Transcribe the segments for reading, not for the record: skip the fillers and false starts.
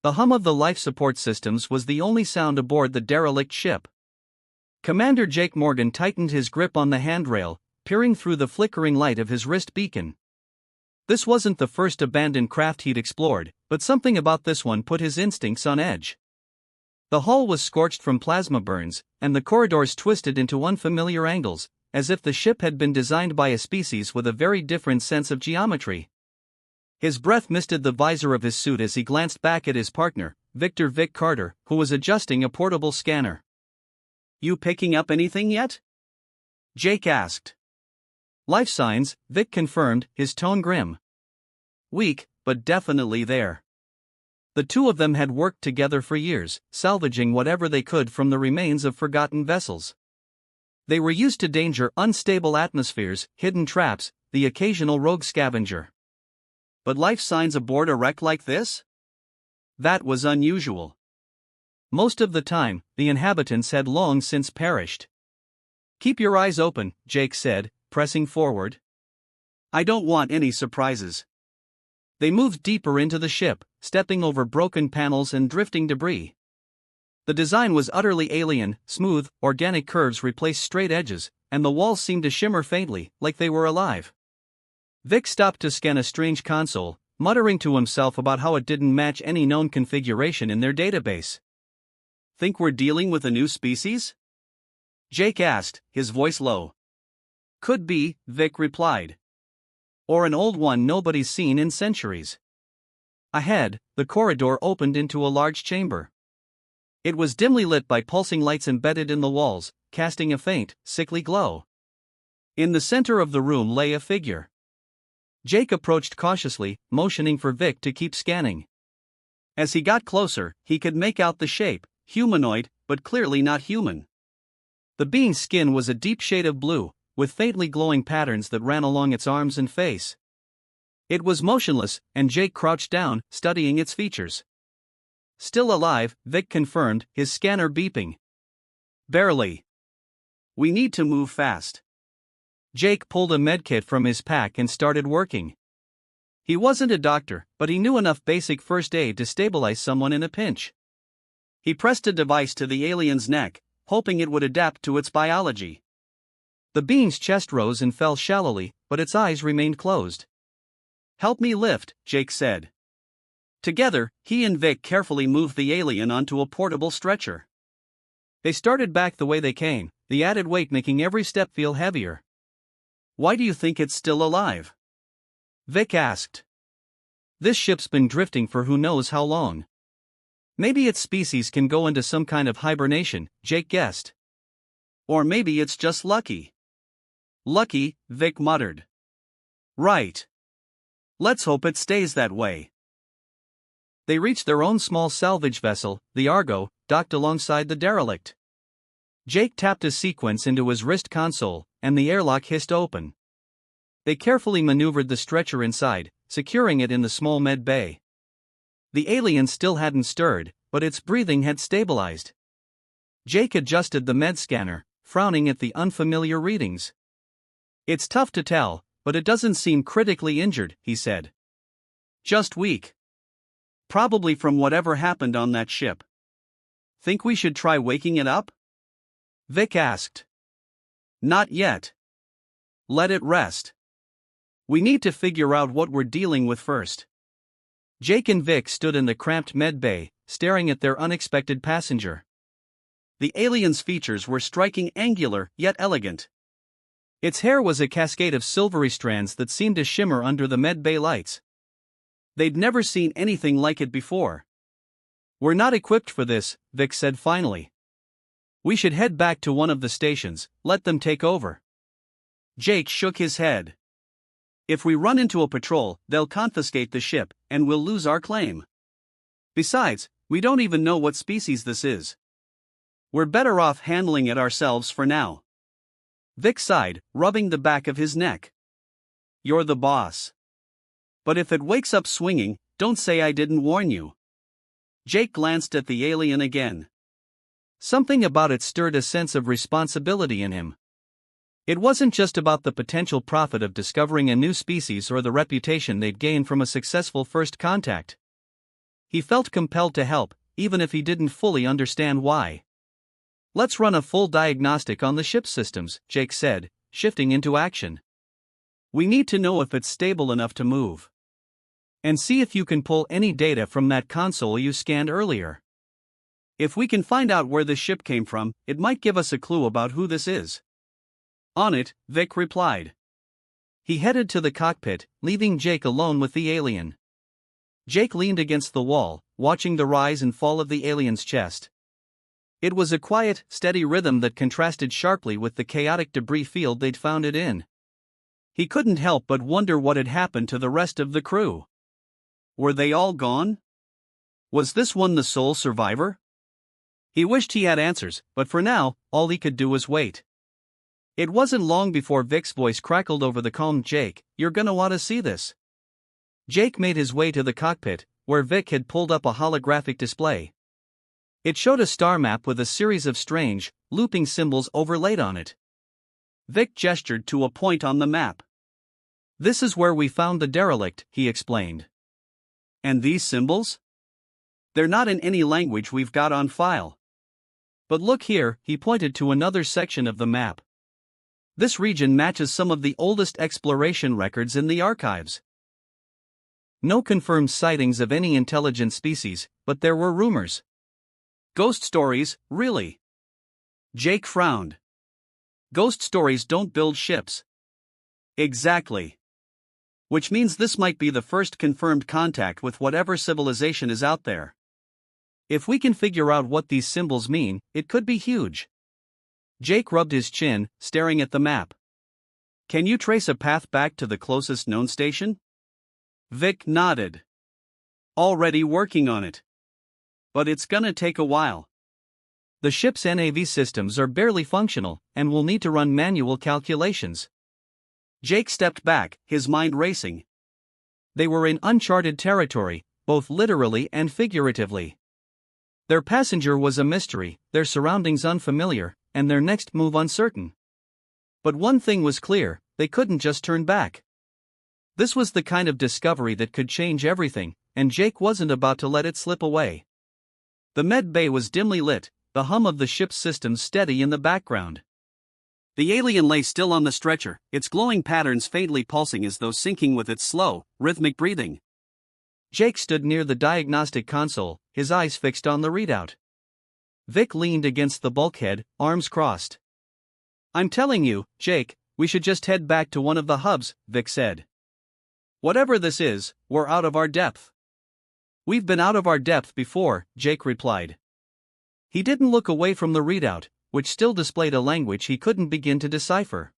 The hum of the life support systems was the only sound aboard the derelict ship. Commander Jake Morgan tightened his grip on the handrail, peering through the flickering light of his wrist beacon. This wasn't the first abandoned craft he'd explored, but something about this one put his instincts on edge. The hull was scorched from plasma burns, and the corridors twisted into unfamiliar angles, as if the ship had been designed by a species with a very different sense of geometry. His breath misted the visor of his suit as he glanced back at his partner, Victor Vic Carter, who was adjusting a portable scanner. "You picking up anything yet?" Jake asked. "Life signs," Vic confirmed, his tone grim. "Weak, but definitely there." The two of them had worked together for years, salvaging whatever they could from the remains of forgotten vessels. They were used to danger, unstable atmospheres, hidden traps, the occasional rogue scavenger. But life signs aboard a wreck like this? That was unusual. Most of the time, the inhabitants had long since perished. "Keep your eyes open," Jake said, pressing forward. "I don't want any surprises." They moved deeper into the ship, stepping over broken panels and drifting debris. The design was utterly alien, smooth, organic curves replaced straight edges, and the walls seemed to shimmer faintly, like they were alive. Vic stopped to scan a strange console, muttering to himself about how it didn't match any known configuration in their database. "Think we're dealing with a new species?" Jake asked, his voice low. "Could be," Vic replied. "Or an old one nobody's seen in centuries." Ahead, the corridor opened into a large chamber. It was dimly lit by pulsing lights embedded in the walls, casting a faint, sickly glow. In the center of the room lay a figure. Jake approached cautiously, motioning for Vic to keep scanning. As he got closer, he could make out the shape, humanoid, but clearly not human. The being's skin was a deep shade of blue, with faintly glowing patterns that ran along its arms and face. It was motionless, and Jake crouched down, studying its features. "Still alive," Vic confirmed, his scanner beeping. "Barely. We need to move fast." Jake pulled a medkit from his pack and started working. He wasn't a doctor, but he knew enough basic first aid to stabilize someone in a pinch. He pressed a device to the alien's neck, hoping it would adapt to its biology. The being's chest rose and fell shallowly, but its eyes remained closed. "Help me lift," Jake said. Together, he and Vic carefully moved the alien onto a portable stretcher. They started back the way they came, the added weight making every step feel heavier. "Why do you think it's still alive?" Vic asked. "This ship's been drifting for who knows how long. Maybe its species can go into some kind of hibernation," Jake guessed. "Or maybe it's just lucky." "Lucky," Vic muttered. "Right. Let's hope it stays that way." They reached their own small salvage vessel, the Argo, docked alongside the derelict. Jake tapped a sequence into his wrist console, and the airlock hissed open. They carefully maneuvered the stretcher inside, securing it in the small med bay. The alien still hadn't stirred, but its breathing had stabilized. Jake adjusted the med scanner, frowning at the unfamiliar readings. "It's tough to tell, but it doesn't seem critically injured," he said. "Just weak. Probably from whatever happened on that ship." "Think we should try waking it up?" Vic asked. "Not yet. Let it rest. We need to figure out what we're dealing with first." Jake and Vic stood in the cramped med bay, staring at their unexpected passenger. The alien's features were striking, angular, yet elegant. Its hair was a cascade of silvery strands that seemed to shimmer under the med bay lights. They'd never seen anything like it before. "We're not equipped for this," Vic said finally. "We should head back to one of the stations, let them take over." Jake shook his head. "If we run into a patrol, they'll confiscate the ship, and we'll lose our claim. Besides, we don't even know what species this is. We're better off handling it ourselves for now." Vic sighed, rubbing the back of his neck. "You're the boss. But if it wakes up swinging, don't say I didn't warn you." Jake glanced at the alien again. Something about it stirred a sense of responsibility in him. It wasn't just about the potential profit of discovering a new species or the reputation they'd gained from a successful first contact. He felt compelled to help, even if he didn't fully understand why. "Let's run a full diagnostic on the ship's systems," Jake said, shifting into action. "We need to know if it's stable enough to move. And see if you can pull any data from that console you scanned earlier. If we can find out where this ship came from, it might give us a clue about who this is." "On it," Vic replied. He headed to the cockpit, leaving Jake alone with the alien. Jake leaned against the wall, watching the rise and fall of the alien's chest. It was a quiet, steady rhythm that contrasted sharply with the chaotic debris field they'd found it in. He couldn't help but wonder what had happened to the rest of the crew. Were they all gone? Was this one the sole survivor? He wished he had answers, but for now, all he could do was wait. It wasn't long before Vic's voice crackled over the calm. "Jake, you're gonna want to see this." Jake made his way to the cockpit, where Vic had pulled up a holographic display. It showed a star map with a series of strange, looping symbols overlaid on it. Vic gestured to a point on the map. "This is where we found the derelict," he explained. "And these symbols? They're not in any language we've got on file. But look here," he pointed to another section of the map. "This region matches some of the oldest exploration records in the archives." No confirmed sightings of any intelligent species, but there were rumors. "Ghost stories, really?" Jake frowned. "Ghost stories don't build ships." "Exactly. Which means this might be the first confirmed contact with whatever civilization is out there. If we can figure out what these symbols mean, it could be huge." Jake rubbed his chin, staring at the map. "Can you trace a path back to the closest known station?" Vic nodded. "Already working on it. But it's gonna take a while. The ship's NAV systems are barely functional, and we'll need to run manual calculations." Jake stepped back, his mind racing. They were in uncharted territory, both literally and figuratively. Their passenger was a mystery, their surroundings unfamiliar, and their next move uncertain. But one thing was clear: they couldn't just turn back. This was the kind of discovery that could change everything, and Jake wasn't about to let it slip away. The med bay was dimly lit, the hum of the ship's systems steady in the background. The alien lay still on the stretcher, its glowing patterns faintly pulsing as though syncing with its slow, rhythmic breathing. Jake stood near the diagnostic console, his eyes fixed on the readout. Vic leaned against the bulkhead, arms crossed. "I'm telling you, Jake, we should just head back to one of the hubs," Vic said. "Whatever this is, we're out of our depth." "We've been out of our depth before," Jake replied. He didn't look away from the readout, which still displayed a language he couldn't begin to decipher.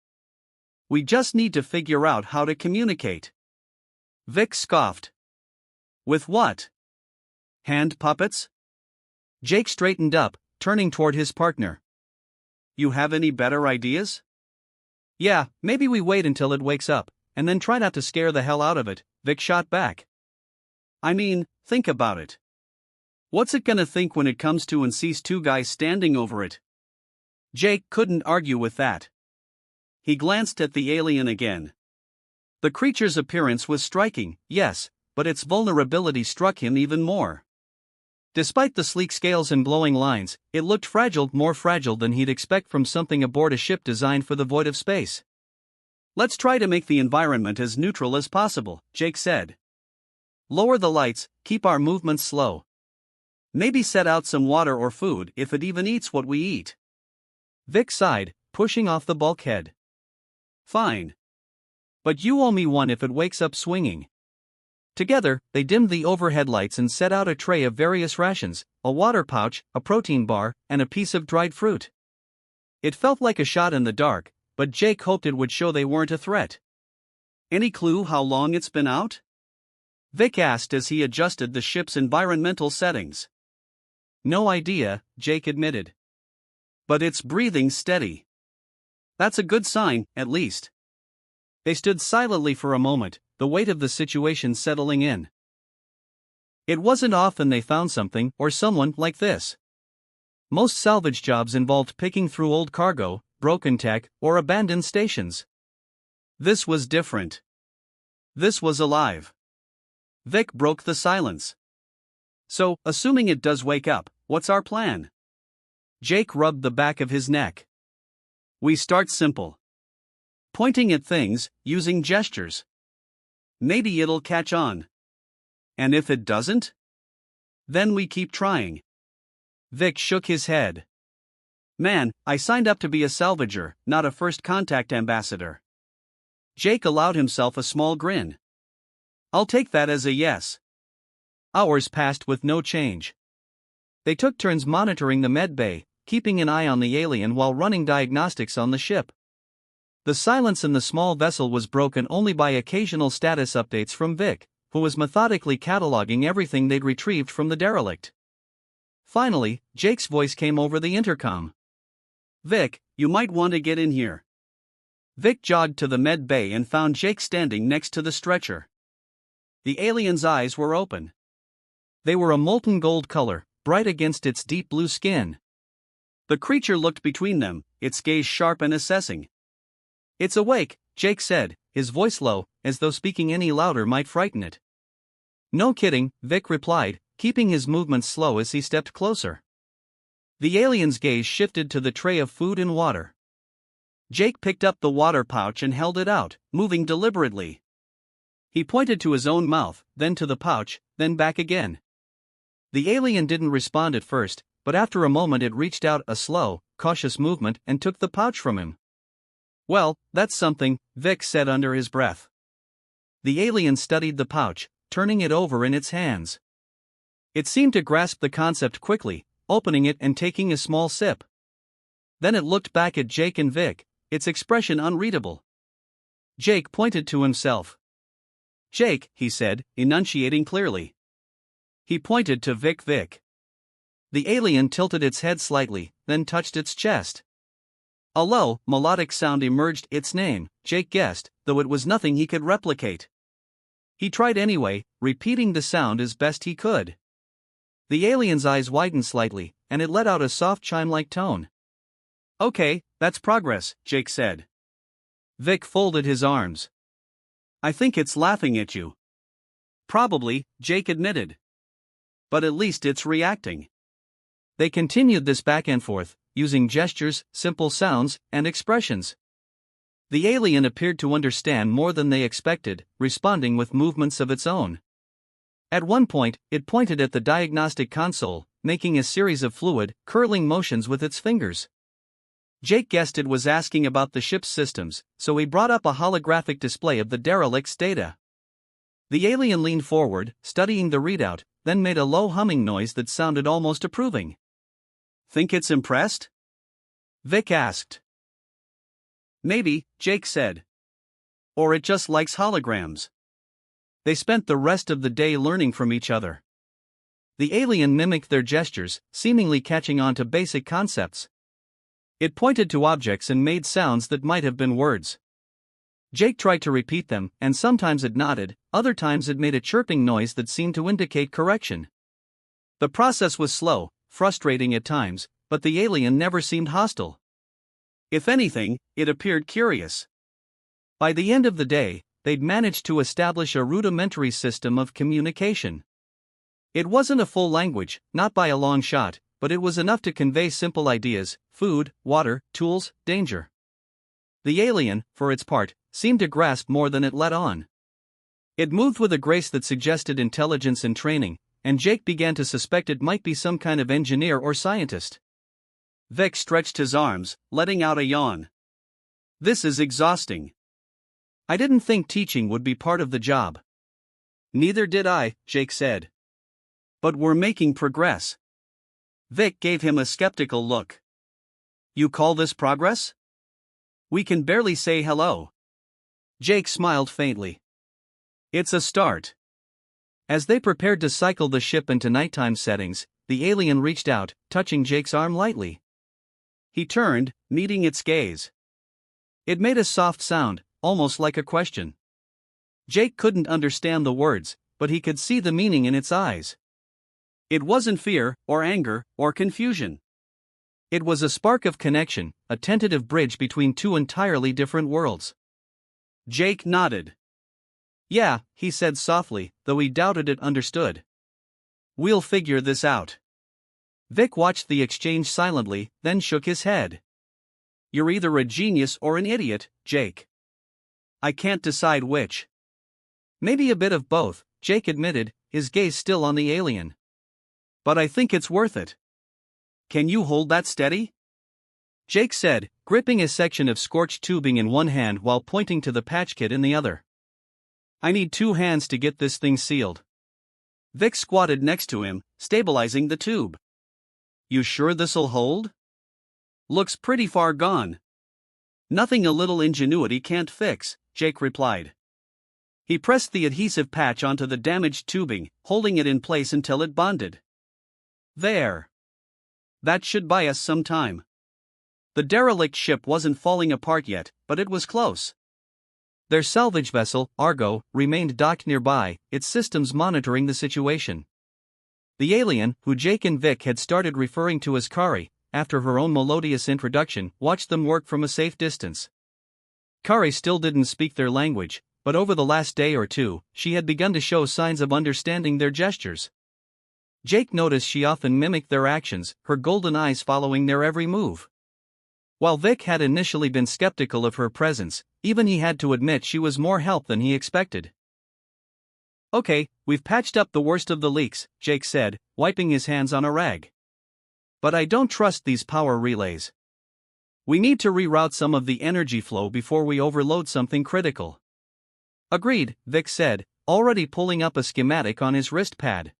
"We just need to figure out how to communicate." Vic scoffed. "With what? Hand puppets?" Jake straightened up, turning toward his partner. "You have any better ideas?" "Yeah, maybe we wait until it wakes up, and then try not to scare the hell out of it," Vic shot back. "I mean, think about it. What's it gonna think when it comes to and sees two guys standing over it?" Jake couldn't argue with that. He glanced at the alien again. The creature's appearance was striking, yes, but its vulnerability struck him even more. Despite the sleek scales and glowing lines, it looked fragile, more fragile than he'd expect from something aboard a ship designed for the void of space. "Let's try to make the environment as neutral as possible," Jake said. "Lower the lights, keep our movements slow. Maybe set out some water or food if it even eats what we eat." Vic sighed, pushing off the bulkhead. "Fine. But you owe me one if it wakes up swinging." Together, they dimmed the overhead lights and set out a tray of various rations, a water pouch, a protein bar, and a piece of dried fruit. It felt like a shot in the dark, but Jake hoped it would show they weren't a threat. "Any clue how long it's been out?" Vic asked as he adjusted the ship's environmental settings. "No idea," Jake admitted. "But it's breathing steady. That's a good sign, at least." They stood silently for a moment, the weight of the situation settling in. It wasn't often they found something or someone like this. Most salvage jobs involved picking through old cargo, broken tech, or abandoned stations. This was different. This was alive. Vic broke the silence. So, assuming it does wake up, what's our plan? Jake rubbed the back of his neck. We start simple. Pointing at things, using gestures. Maybe it'll catch on. And if it doesn't? Then we keep trying. Vic shook his head. Man, I signed up to be a salvager, not a first contact ambassador. Jake allowed himself a small grin. I'll take that as a yes. Hours passed with no change. They took turns monitoring the med bay, keeping an eye on the alien while running diagnostics on the ship. The silence in the small vessel was broken only by occasional status updates from Vic, who was methodically cataloging everything they'd retrieved from the derelict. Finally, Jake's voice came over the intercom. Vic, you might want to get in here. Vic jogged to the med bay and found Jake standing next to the stretcher. The alien's eyes were open. They were a molten gold color, bright against its deep blue skin. The creature looked between them, its gaze sharp and assessing. It's awake, Jake said, his voice low, as though speaking any louder might frighten it. No kidding, Vic replied, keeping his movements slow as he stepped closer. The alien's gaze shifted to the tray of food and water. Jake picked up the water pouch and held it out, moving deliberately. He pointed to his own mouth, then to the pouch, then back again. The alien didn't respond at first, but after a moment it reached out a slow, cautious movement and took the pouch from him. Well, that's something, Vic said under his breath. The alien studied the pouch, turning it over in its hands. It seemed to grasp the concept quickly, opening it and taking a small sip. Then it looked back at Jake and Vic, its expression unreadable. Jake pointed to himself. Jake, he said, enunciating clearly. He pointed to Vic. The alien tilted its head slightly, then touched its chest. A low, melodic sound emerged, its name, Jake guessed, though it was nothing he could replicate. He tried anyway, repeating the sound as best he could. The alien's eyes widened slightly, and it let out a soft chime-like tone. Okay, that's progress, Jake said. Vic folded his arms. I think it's laughing at you. Probably, Jake admitted. But at least it's reacting. They continued this back and forth, using gestures, simple sounds, and expressions. The alien appeared to understand more than they expected, responding with movements of its own. At one point, it pointed at the diagnostic console, making a series of fluid, curling motions with its fingers. Jake guessed it was asking about the ship's systems, so he brought up a holographic display of the derelict's data. The alien leaned forward, studying the readout, then made a low humming noise that sounded almost approving. Think it's impressed? Vic asked. Maybe, Jake said. Or it just likes holograms. They spent the rest of the day learning from each other. The alien mimicked their gestures, seemingly catching on to basic concepts. It pointed to objects and made sounds that might have been words. Jake tried to repeat them, and sometimes it nodded, other times it made a chirping noise that seemed to indicate correction. The process was slow, frustrating at times, but the alien never seemed hostile. If anything, it appeared curious. By the end of the day, they'd managed to establish a rudimentary system of communication. It wasn't a full language, not by a long shot, but it was enough to convey simple ideas: food, water, tools, danger. The alien, for its part, seemed to grasp more than it let on. It moved with a grace that suggested intelligence and training, and Jake began to suspect it might be some kind of engineer or scientist. Vic stretched his arms, letting out a yawn. This is exhausting. I didn't think teaching would be part of the job. Neither did I, Jake said. But we're making progress. Vic gave him a skeptical look. You call this progress? We can barely say hello. Jake smiled faintly. It's a start. As they prepared to cycle the ship into nighttime settings, the alien reached out, touching Jake's arm lightly. He turned, meeting its gaze. It made a soft sound, almost like a question. Jake couldn't understand the words, but he could see the meaning in its eyes. It wasn't fear, or anger, or confusion. It was a spark of connection, a tentative bridge between two entirely different worlds. Jake nodded. Yeah, he said softly, though he doubted it understood. We'll figure this out. Vic watched the exchange silently, then shook his head. You're either a genius or an idiot, Jake. I can't decide which. Maybe a bit of both, Jake admitted, his gaze still on the alien. But I think it's worth it. Can you hold that steady? Jake said, gripping a section of scorched tubing in one hand while pointing to the patch kit in the other. I need 2 hands to get this thing sealed. Vic squatted next to him, stabilizing the tube. You sure this'll hold? Looks pretty far gone. Nothing a little ingenuity can't fix, Jake replied. He pressed the adhesive patch onto the damaged tubing, holding it in place until it bonded. There. That should buy us some time. The derelict ship wasn't falling apart yet, but it was close. Their salvage vessel, Argo, remained docked nearby, its systems monitoring the situation. The alien, who Jake and Vic had started referring to as Kari, after her own melodious introduction, watched them work from a safe distance. Kari still didn't speak their language, but over the last day or two, she had begun to show signs of understanding their gestures. Jake noticed she often mimicked their actions, her golden eyes following their every move. While Vic had initially been skeptical of her presence, even he had to admit she was more help than he expected. Okay, we've patched up the worst of the leaks, Jake said, wiping his hands on a rag. But I don't trust these power relays. We need to reroute some of the energy flow before we overload something critical. Agreed, Vic said, already pulling up a schematic on his wrist pad.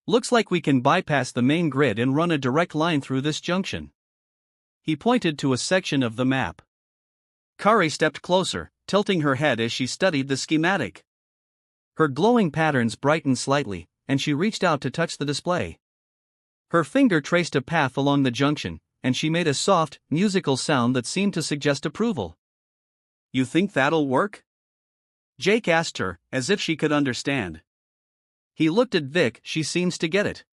Looks like we can bypass the main grid and run a direct line through this junction. He pointed to a section of the map. Kari stepped closer, tilting her head as she studied the schematic. Her glowing patterns brightened slightly, and she reached out to touch the display. Her finger traced a path along the junction, and she made a soft, musical sound that seemed to suggest approval. You think that'll work? Jake asked her, as if she could understand. He looked at Vic. She seems to get it.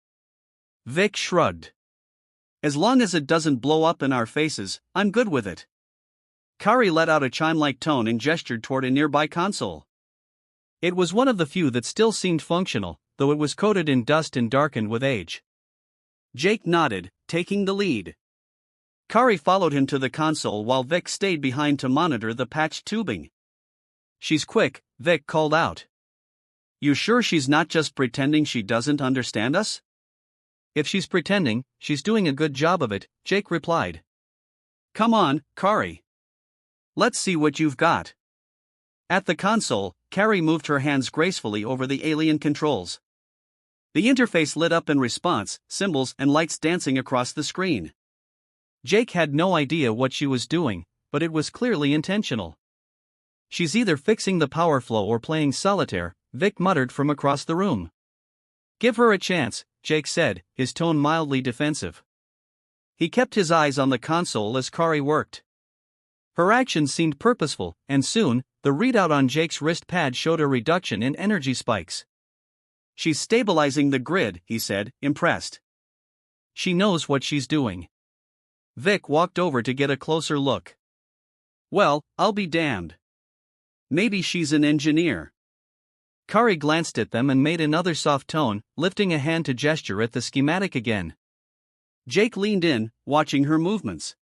Vic shrugged. As long as it doesn't blow up in our faces, I'm good with it. Kari let out a chime-like tone and gestured toward a nearby console. It was one of the few that still seemed functional, though it was coated in dust and darkened with age. Jake nodded, taking the lead. Kari followed him to the console while Vic stayed behind to monitor the patched tubing. She's quick, Vic called out. You sure she's not just pretending she doesn't understand us? If she's pretending, she's doing a good job of it, Jake replied. Come on, Kari. Let's see what you've got. At the console, Kari moved her hands gracefully over the alien controls. The interface lit up in response, symbols and lights dancing across the screen. Jake had no idea what she was doing, but it was clearly intentional. She's either fixing the power flow or playing solitaire, Vic muttered from across the room. Give her a chance, Jake said, his tone mildly defensive. He kept his eyes on the console as Kari worked. Her actions seemed purposeful, and soon, the readout on Jake's wrist pad showed a reduction in energy spikes. She's stabilizing the grid, he said, impressed. She knows what she's doing. Vic walked over to get a closer look. Well, I'll be damned. Maybe she's an engineer. Kari glanced at them and made another soft tone, lifting a hand to gesture at the schematic again. Jake leaned in, watching her movements.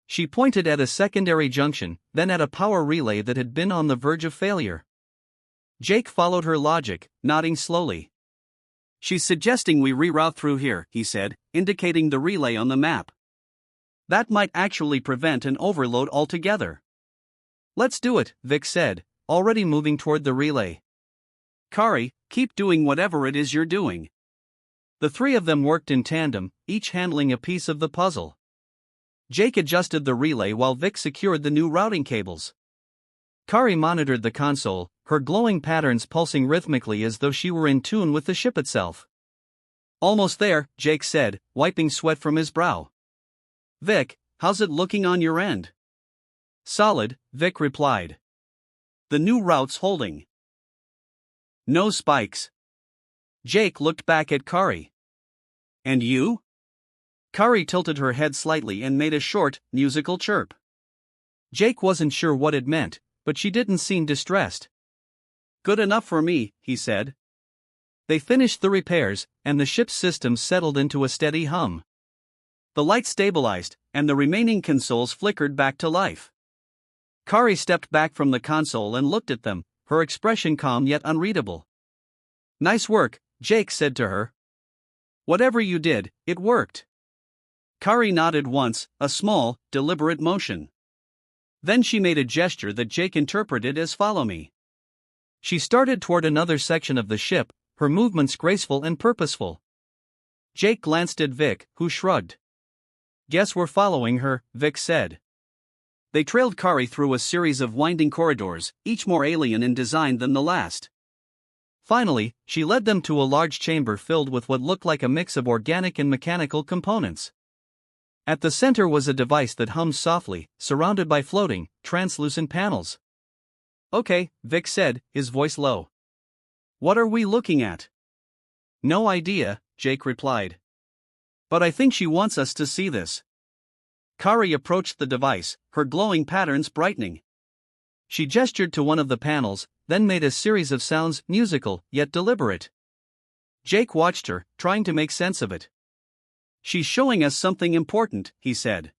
She pointed at a secondary junction, then at a power relay that had been on the verge of failure. Jake followed her logic, nodding slowly. She's suggesting we reroute through here, he said, indicating the relay on the map. That might actually prevent an overload altogether. Let's do it, Vic said, already moving toward the relay. Kari, keep doing whatever it is you're doing. The three of them worked in tandem, each handling a piece of the puzzle. Jake adjusted the relay while Vic secured the new routing cables. Kari monitored the console, her glowing patterns pulsing rhythmically as though she were in tune with the ship itself. Almost there, Jake said, wiping sweat from his brow. Vic, how's it looking on your end? Solid, Vic replied. The new route's holding. No spikes. Jake looked back at Kari. And you? Kari tilted her head slightly and made a short, musical chirp. Jake wasn't sure what it meant, but she didn't seem distressed. Good enough for me, he said. They finished the repairs, and the ship's systems settled into a steady hum. The lights stabilized, and the remaining consoles flickered back to life. Kari stepped back from the console and looked at them, her expression calm yet unreadable. "Nice work," Jake said to her. "Whatever you did, it worked." Kari nodded once, a small, deliberate motion. Then she made a gesture that Jake interpreted as "follow me." She started toward another section of the ship, her movements graceful and purposeful. Jake glanced at Vic, who shrugged. "Guess we're following her," Vic said. They trailed Kari through a series of winding corridors, each more alien in design than the last. Finally, she led them to a large chamber filled with what looked like a mix of organic and mechanical components. At the center was a device that hummed softly, surrounded by floating, translucent panels. "Okay," Vic said, his voice low. "What are we looking at?" "No idea," Jake replied. "But I think she wants us to see this." Kari approached the device, her glowing patterns brightening. She gestured to one of the panels, then made a series of sounds, musical, yet deliberate. Jake watched her, trying to make sense of it. "She's showing us something important," he said.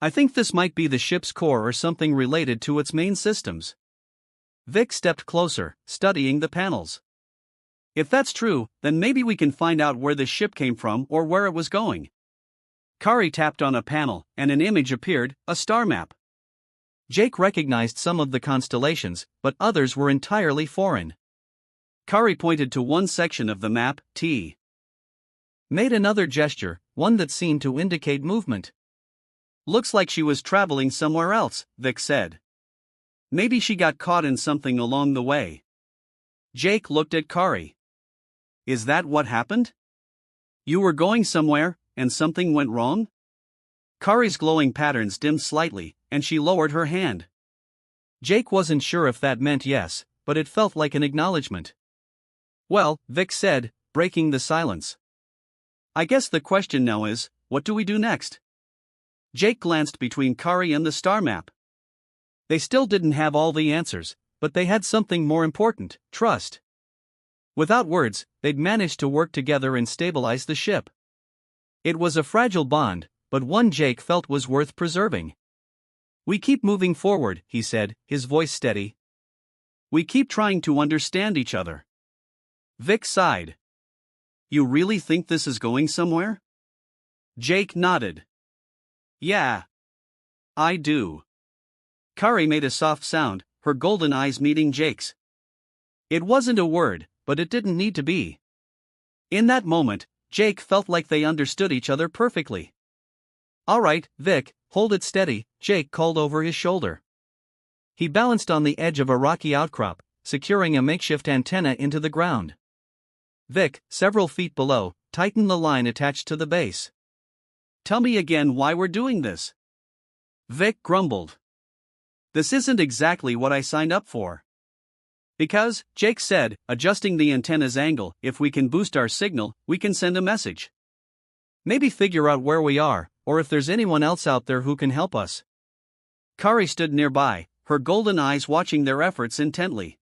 "I think this might be the ship's core or something related to its main systems." Vic stepped closer, studying the panels. "If that's true, then maybe we can find out where this ship came from or where it was going." Kari tapped on a panel, and an image appeared, a star map. Jake recognized some of the constellations, but others were entirely foreign. Kari pointed to one section of the map, T. Made another gesture, one that seemed to indicate movement. "Looks like she was traveling somewhere else," Vic said. "Maybe she got caught in something along the way." Jake looked at Kari. "Is that what happened? You were going somewhere, and something went wrong?" Kari's glowing patterns dimmed slightly, and she lowered her hand. Jake wasn't sure if that meant yes, but it felt like an acknowledgement. "Well," Vic said, breaking the silence. "I guess the question now is, what do we do next?" Jake glanced between Kari and the star map. They still didn't have all the answers, but they had something more important: trust. Without words, they'd managed to work together and stabilize the ship. It was a fragile bond, but one Jake felt was worth preserving. "We keep moving forward," he said, his voice steady. "We keep trying to understand each other." Vic sighed. "You really think this is going somewhere?" Jake nodded. "Yeah. I do." Kari made a soft sound, her golden eyes meeting Jake's. It wasn't a word, but it didn't need to be. In that moment, Jake felt like they understood each other perfectly. "All right, Vic, hold it steady," Jake called over his shoulder. He balanced on the edge of a rocky outcrop, securing a makeshift antenna into the ground. Vic, several feet below, tightened the line attached to the base. "Tell me again why we're doing this." Vic grumbled. "This isn't exactly what I signed up for." "Because," Jake said, adjusting the antenna's angle, "if we can boost our signal, we can send a message. Maybe figure out where we are, or if there's anyone else out there who can help us." Kari stood nearby, her golden eyes watching their efforts intently.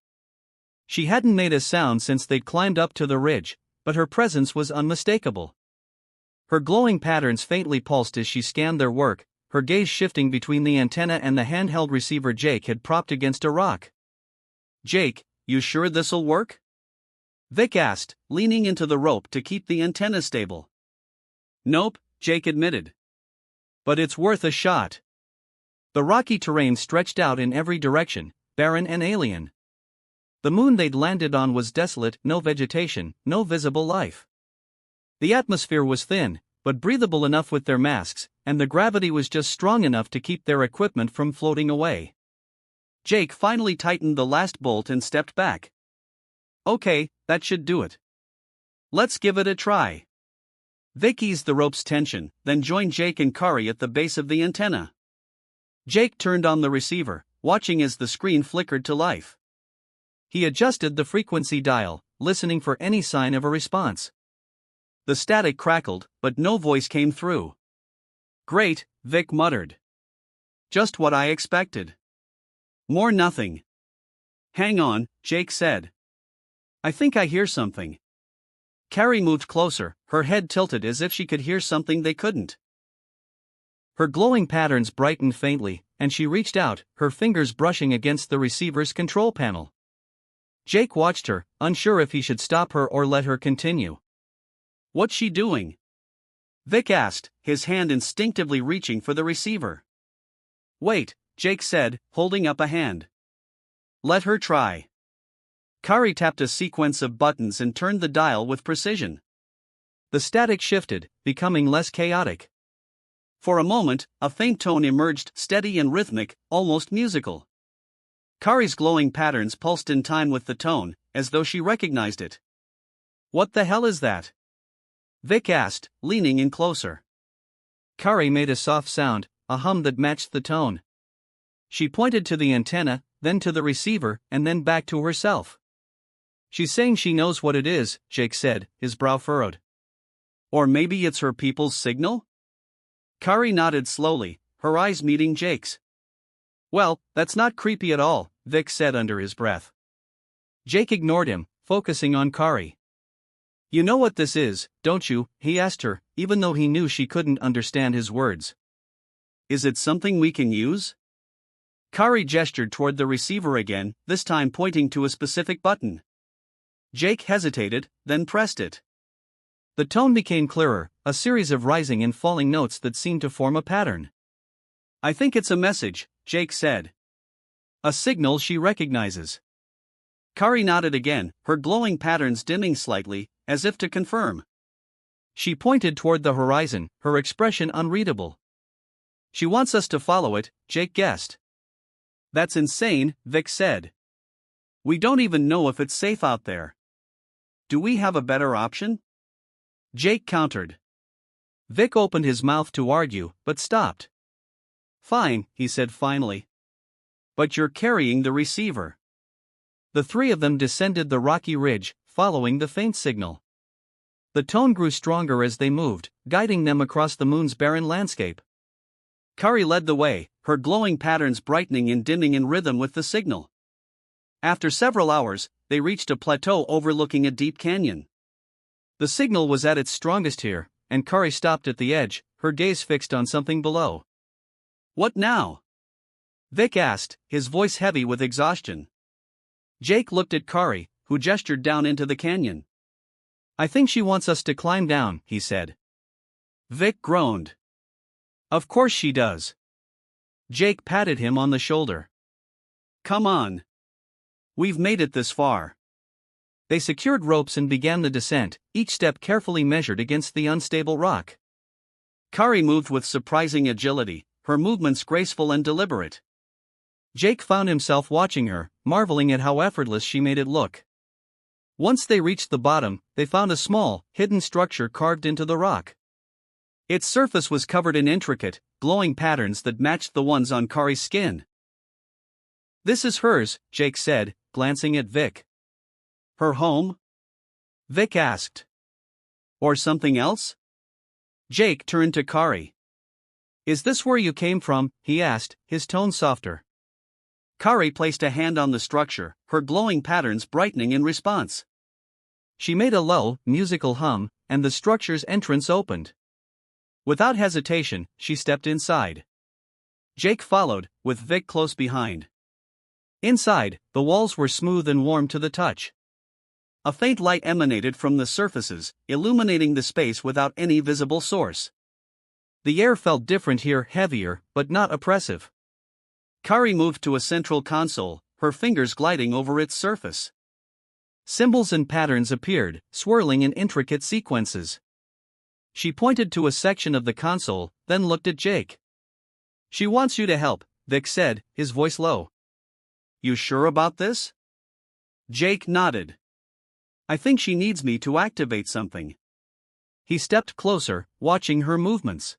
She hadn't made a sound since they'd climbed up to the ridge, but her presence was unmistakable. Her glowing patterns faintly pulsed as she scanned their work, her gaze shifting between the antenna and the handheld receiver Jake had propped against a rock. "Jake, you sure this'll work?" Vic asked, leaning into the rope to keep the antenna stable. "Nope," Jake admitted. "But it's worth a shot." The rocky terrain stretched out in every direction, barren and alien. The moon they'd landed on was desolate, no vegetation, no visible life. The atmosphere was thin, but breathable enough with their masks, and the gravity was just strong enough to keep their equipment from floating away. Jake finally tightened the last bolt and stepped back. "Okay, that should do it. Let's give it a try." Vic eased the rope's tension, then joined Jake and Kari at the base of the antenna. Jake turned on the receiver, watching as the screen flickered to life. He adjusted the frequency dial, listening for any sign of a response. The static crackled, but no voice came through. "Great," Vic muttered. "Just what I expected. More nothing." "Hang on," Jake said. "I think I hear something." Carrie moved closer, her head tilted as if she could hear something they couldn't. Her glowing patterns brightened faintly, and she reached out, her fingers brushing against the receiver's control panel. Jake watched her, unsure if he should stop her or let her continue. "What's she doing?" Vic asked, his hand instinctively reaching for the receiver. "Wait," Jake said, holding up a hand. "Let her try." Kari tapped a sequence of buttons and turned the dial with precision. The static shifted, becoming less chaotic. For a moment, a faint tone emerged, steady and rhythmic, almost musical. Kari's glowing patterns pulsed in time with the tone, as though she recognized it. "What the hell is that?" Vic asked, leaning in closer. Kari made a soft sound, a hum that matched the tone. She pointed to the antenna, then to the receiver, and then back to herself. "She's saying she knows what it is," Jake said, his brow furrowed. "Or maybe it's her people's signal?" Kari nodded slowly, her eyes meeting Jake's. "Well, that's not creepy at all," Vic said under his breath. Jake ignored him, focusing on Kari. "You know what this is, don't you?" he asked her, even though he knew she couldn't understand his words. "Is it something we can use?" Kari gestured toward the receiver again, this time pointing to a specific button. Jake hesitated, then pressed it. The tone became clearer, a series of rising and falling notes that seemed to form a pattern. "I think it's a message," Jake said. "A signal she recognizes." Kari nodded again, her glowing patterns dimming slightly, as if to confirm. She pointed toward the horizon, her expression unreadable. "She wants us to follow it," Jake guessed. "That's insane," Vic said. "We don't even know if it's safe out there. Do we have a better option?" Jake countered. Vic opened his mouth to argue, but stopped. "Fine," he said finally. "But you're carrying the receiver." The three of them descended the rocky ridge, following the faint signal. The tone grew stronger as they moved, guiding them across the moon's barren landscape. Kari led the way, her glowing patterns brightening and dimming in rhythm with the signal. After several hours, they reached a plateau overlooking a deep canyon. The signal was at its strongest here, and Kari stopped at the edge, her gaze fixed on something below. "What now?" Vic asked, his voice heavy with exhaustion. Jake looked at Kari, who gestured down into the canyon. "I think she wants us to climb down," he said. Vic groaned. "Of course she does." Jake patted him on the shoulder. "Come on. We've made it this far." They secured ropes and began the descent, each step carefully measured against the unstable rock. Kari moved with surprising agility, her movements graceful and deliberate. Jake found himself watching her, marveling at how effortless she made it look. Once they reached the bottom, they found a small, hidden structure carved into the rock. Its surface was covered in intricate, glowing patterns that matched the ones on Kari's skin. "This is hers," Jake said, glancing at Vic. "Her home?" Vic asked. "Or something else?" Jake turned to Kari. "Is this where you came from?" he asked, his tone softer. Kari placed a hand on the structure, her glowing patterns brightening in response. She made a low, musical hum, and the structure's entrance opened. Without hesitation, she stepped inside. Jake followed, with Vic close behind. Inside, the walls were smooth and warm to the touch. A faint light emanated from the surfaces, illuminating the space without any visible source. The air felt different here, heavier, but not oppressive. Kari moved to a central console, her fingers gliding over its surface. Symbols and patterns appeared, swirling in intricate sequences. She pointed to a section of the console, then looked at Jake. "She wants you to help," Vic said, his voice low. "You sure about this?" Jake nodded. "I think she needs me to activate something." He stepped closer, watching her movements.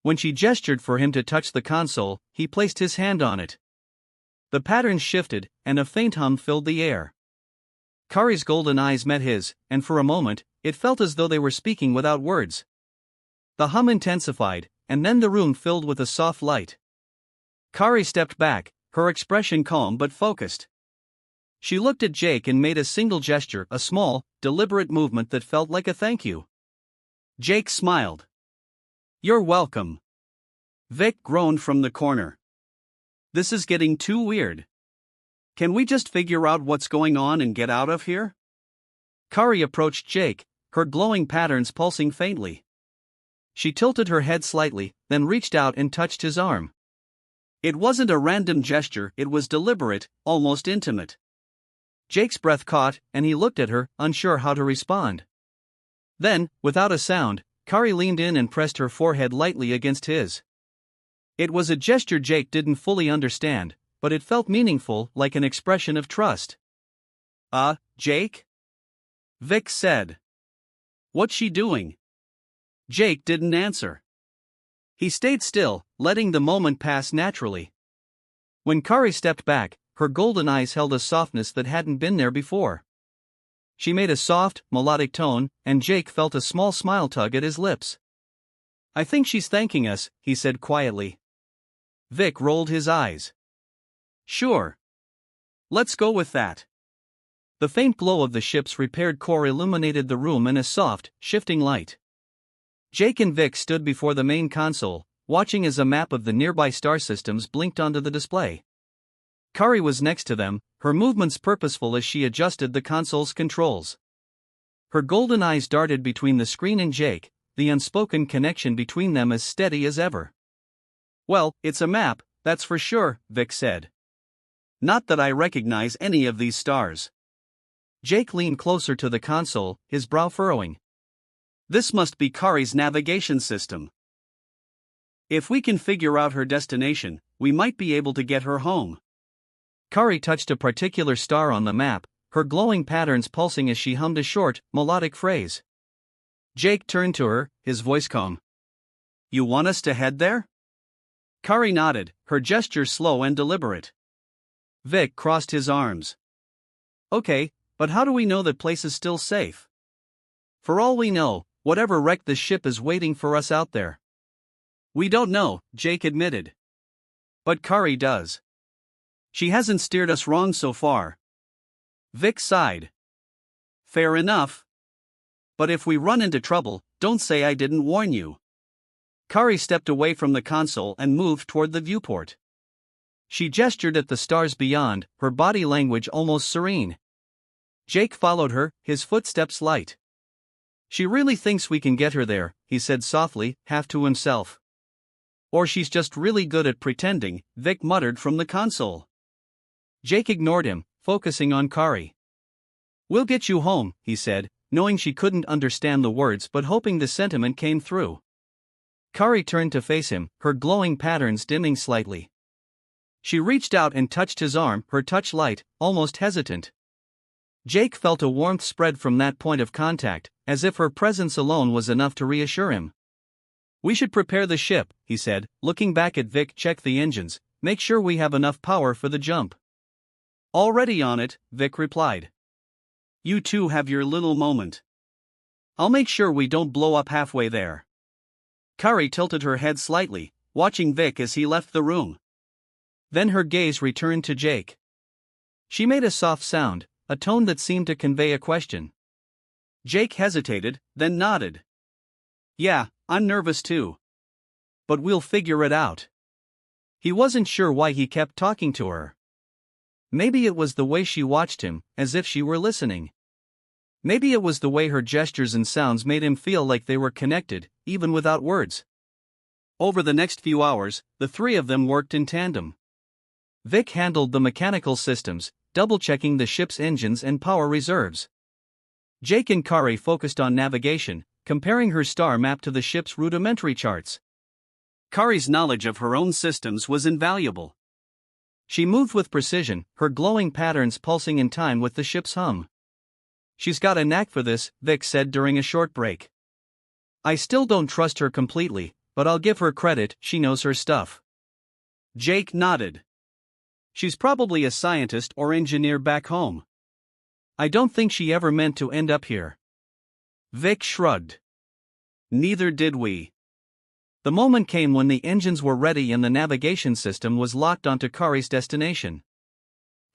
When she gestured for him to touch the console, he placed his hand on it. The patterns shifted, and a faint hum filled the air. Kari's golden eyes met his, and for a moment, it felt as though they were speaking without words. The hum intensified, and then the room filled with a soft light. Kari stepped back, her expression calm but focused. She looked at Jake and made a single gesture, a small, deliberate movement that felt like a thank you. Jake smiled. "You're welcome." Vic groaned from the corner. "This is getting too weird. Can we just figure out what's going on and get out of here?" Kari approached Jake, her glowing patterns pulsing faintly. She tilted her head slightly, then reached out and touched his arm. It wasn't a random gesture, it was deliberate, almost intimate. Jake's breath caught, and he looked at her, unsure how to respond. Then, without a sound, Kari leaned in and pressed her forehead lightly against his. It was a gesture Jake didn't fully understand, but it felt meaningful, like an expression of trust. Jake?" Vic said. "What's she doing?" Jake didn't answer. He stayed still, letting the moment pass naturally. When Kari stepped back, her golden eyes held a softness that hadn't been there before. She made a soft, melodic tone, and Jake felt a small smile tug at his lips. "I think she's thanking us," he said quietly. Vic rolled his eyes. "Sure. Let's go with that." The faint glow of the ship's repaired core illuminated the room in a soft, shifting light. Jake and Vic stood before the main console, watching as a map of the nearby star systems blinked onto the display. Kari was next to them, her movements purposeful as she adjusted the console's controls. Her golden eyes darted between the screen and Jake, the unspoken connection between them as steady as ever. "Well, it's a map, that's for sure," Vic said. "Not that I recognize any of these stars." Jake leaned closer to the console, his brow furrowing. "This must be Kari's navigation system. If we can figure out her destination, we might be able to get her home." Kari touched a particular star on the map, her glowing patterns pulsing as she hummed a short, melodic phrase. Jake turned to her, his voice calm. "You want us to head there?" Kari nodded, her gesture slow and deliberate. Vic crossed his arms. "Okay, but how do we know that place is still safe? For all we know, whatever wrecked the ship is waiting for us out there." "We don't know," Jake admitted. "But Kari does. She hasn't steered us wrong so far." Vic sighed. "Fair enough. But if we run into trouble, don't say I didn't warn you." Kari stepped away from the console and moved toward the viewport. She gestured at the stars beyond, her body language almost serene. Jake followed her, his footsteps light. "She really thinks we can get her there," he said softly, half to himself. "Or she's just really good at pretending," Vic muttered from the console. Jake ignored him, focusing on Kari. "We'll get you home," he said, knowing she couldn't understand the words but hoping the sentiment came through. Kari turned to face him, her glowing patterns dimming slightly. She reached out and touched his arm, her touch light, almost hesitant. Jake felt a warmth spread from that point of contact, as if her presence alone was enough to reassure him. "We should prepare the ship," he said, looking back at Vic. "Check the engines, make sure we have enough power for the jump." "Already on it," Vic replied. "You two have your little moment. I'll make sure we don't blow up halfway there." Kari tilted her head slightly, watching Vic as he left the room. Then her gaze returned to Jake. She made a soft sound, a tone that seemed to convey a question. Jake hesitated, then nodded. "Yeah, I'm nervous too. But we'll figure it out." He wasn't sure why he kept talking to her. Maybe it was the way she watched him, as if she were listening. Maybe it was the way her gestures and sounds made him feel like they were connected, even without words. Over the next few hours, the three of them worked in tandem. Vic handled the mechanical systems, double-checking the ship's engines and power reserves. Jake and Kari focused on navigation, comparing her star map to the ship's rudimentary charts. Kari's knowledge of her own systems was invaluable. She moved with precision, her glowing patterns pulsing in time with the ship's hum. "She's got a knack for this," Vic said during a short break. "I still don't trust her completely, but I'll give her credit, she knows her stuff." Jake nodded. "She's probably a scientist or engineer back home. I don't think she ever meant to end up here." Vic shrugged. "Neither did we." The moment came when the engines were ready and the navigation system was locked onto Kari's destination.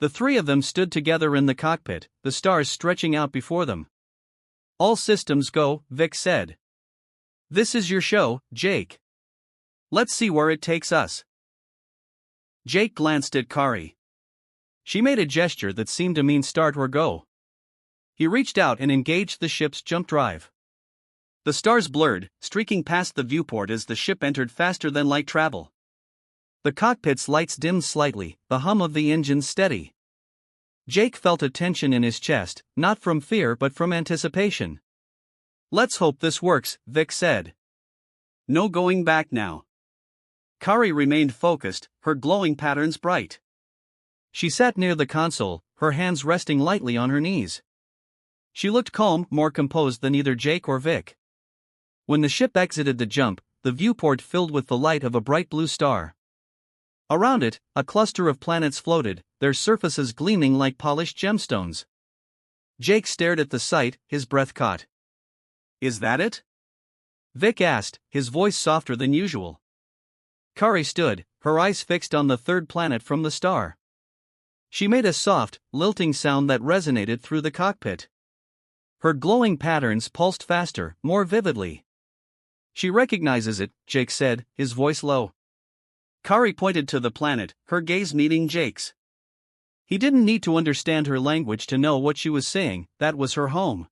The three of them stood together in the cockpit, the stars stretching out before them. All systems go, Vic said. This is your show, Jake. Let's see where it takes us. Jake glanced at Kari. She made a gesture that seemed to mean start or go. He reached out and engaged the ship's jump drive. The stars blurred, streaking past the viewport as the ship entered faster than light travel. The cockpit's lights dimmed slightly, the hum of the engines steady. Jake felt a tension in his chest, not from fear but from anticipation. Let's hope this works, Vic said. No going back now. Kari remained focused, her glowing patterns bright. She sat near the console, her hands resting lightly on her knees. She looked calm, more composed than either Jake or Vic. When the ship exited the jump, the viewport filled with the light of a bright blue star. Around it, a cluster of planets floated, their surfaces gleaming like polished gemstones. Jake stared at the sight, his breath caught. Is that it? Vic asked, his voice softer than usual. Kari stood, her eyes fixed on the third planet from the star. She made a soft, lilting sound that resonated through the cockpit. Her glowing patterns pulsed faster, more vividly. She recognizes it, Jake said, his voice low. Kari pointed to the planet, her gaze meeting Jake's. He didn't need to understand her language to know what she was saying, that was her home.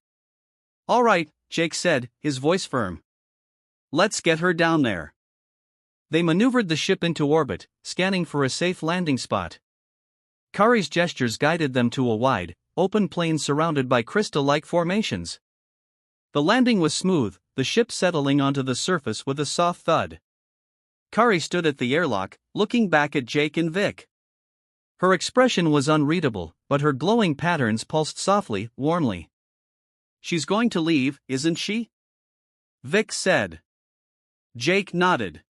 All right, Jake said, his voice firm. Let's get her down there. They maneuvered the ship into orbit, scanning for a safe landing spot. Kari's gestures guided them to a wide, open plain surrounded by crystal-like formations. The landing was smooth, the ship settling onto the surface with a soft thud. Kari stood at the airlock, looking back at Jake and Vic. Her expression was unreadable, but her glowing patterns pulsed softly, warmly. She's going to leave, isn't she? Vic said. Jake nodded.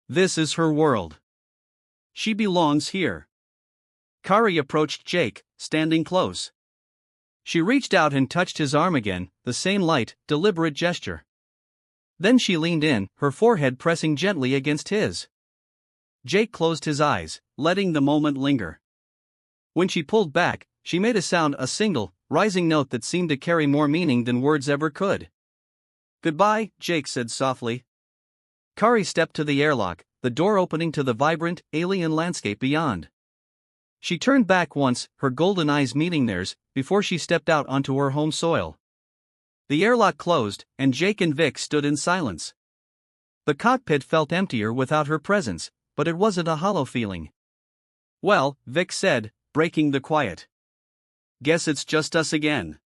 This is her world. She belongs here. Kari approached Jake, standing close. She reached out and touched his arm again, the same light, deliberate gesture. Then she leaned in, her forehead pressing gently against his. Jake closed his eyes, letting the moment linger. When she pulled back, she made a sound, a single, rising note that seemed to carry more meaning than words ever could. Goodbye, Jake said softly. Kari stepped to the airlock, the door opening to the vibrant, alien landscape beyond. She turned back once, her golden eyes meeting theirs, before she stepped out onto her home soil. The airlock closed, and Jake and Vic stood in silence. The cockpit felt emptier without her presence, but it wasn't a hollow feeling. Well, Vic said, breaking the quiet. Guess it's just us again.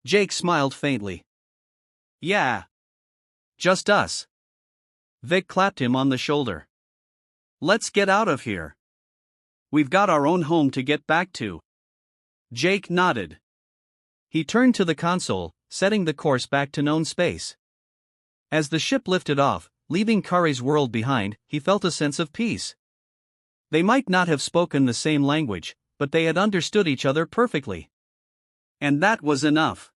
Jake smiled faintly. Yeah. Just us. Vic clapped him on the shoulder. Let's get out of here. We've got our own home to get back to. Jake nodded. He turned to the console, setting the course back to known space. As the ship lifted off, leaving Kari's world behind, he felt a sense of peace. They might not have spoken the same language, but they had understood each other perfectly. And that was enough.